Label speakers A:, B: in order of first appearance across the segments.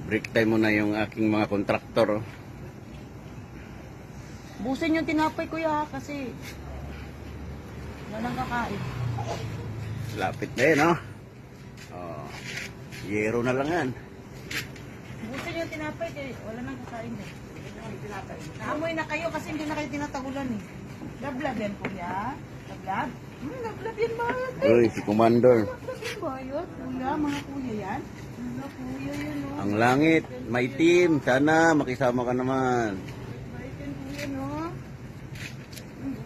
A: Break time muna yung aking mga kontraktor.
B: Busin yung tinapay kuya kasi wala nang kakain.
A: Lapit na yun, no? Oh, yero na lang yan.
B: Busin yung tinapay kasi wala nang kakain eh. Naamoy na kayo kasi hindi na kayo tinatagulan eh. Lablab yan kuya. Lablab? Lablab yan ba?
A: Uy, si Commander.
B: Lablab yan ba yun? Kuya, mga kuya yan? Mga kuya yun oh.
A: Ang langit, may team. Sana makisama ka naman.
B: Bait yan kuya no?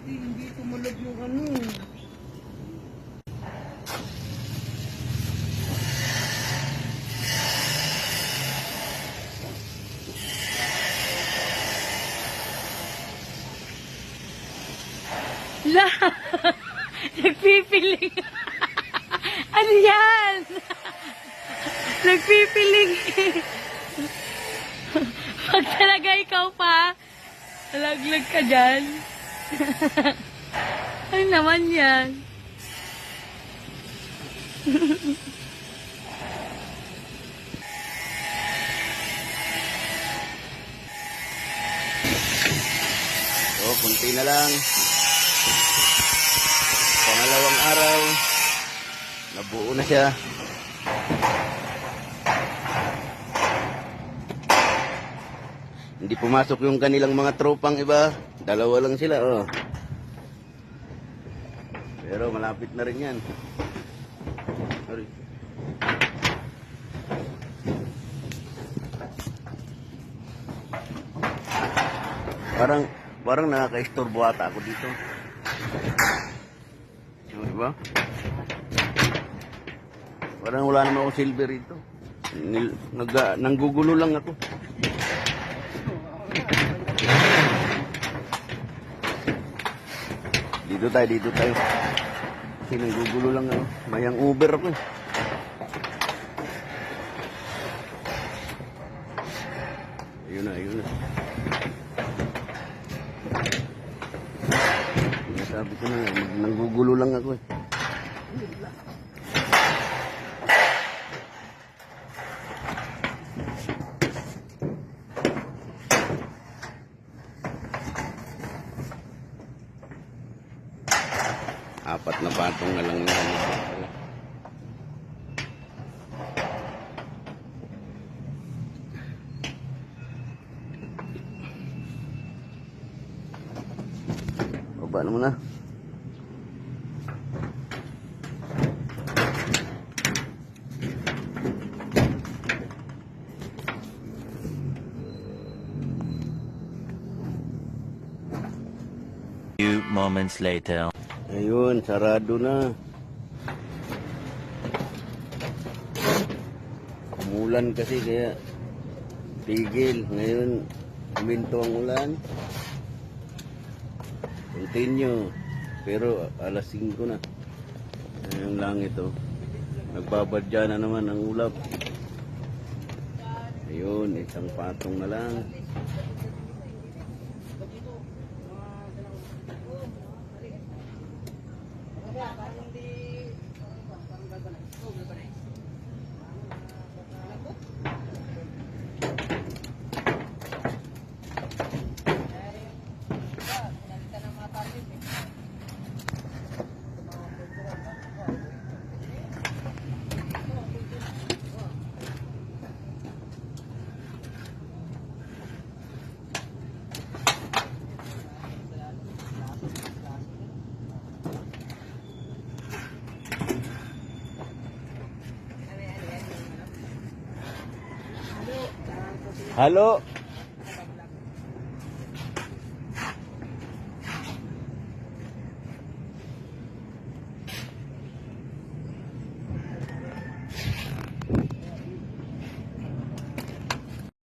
B: Hindi tumulog yung ano.
C: La! Nagpipiling. Ano yan? Nagpipiling. Pag talaga ikaw pa, nalaglag ka dyan. Ano naman yan?
A: Oh, kunti na lang. Pangalawang araw. Nabuo na siya. Hindi pumasok yung kanilang mga tropang iba. Dalawa lang sila, oh. Pero malapit na rin yan. Sorry. Parang nakaka-istorbo ata ako dito. Diba? Parang wala naman akong silver rito. Nanggugulo lang ako. Dito tayo. Kasi nanggugulo lang ako. Mayang Uber ako eh. Ayun na. Sabi ko na, nanggugulo lang ako eh. Apat na patong na lang yan. Baba na muna.
D: Few moments later.
A: Ayun, sarado na. Umulan kasi kaya tigil. Ngayon, huminto ang ulan. Continue. Pero alas 5 na. Ayun lang ito. Nagbabadya na naman ang ulap. Ayun, isang patong na lang. Halo.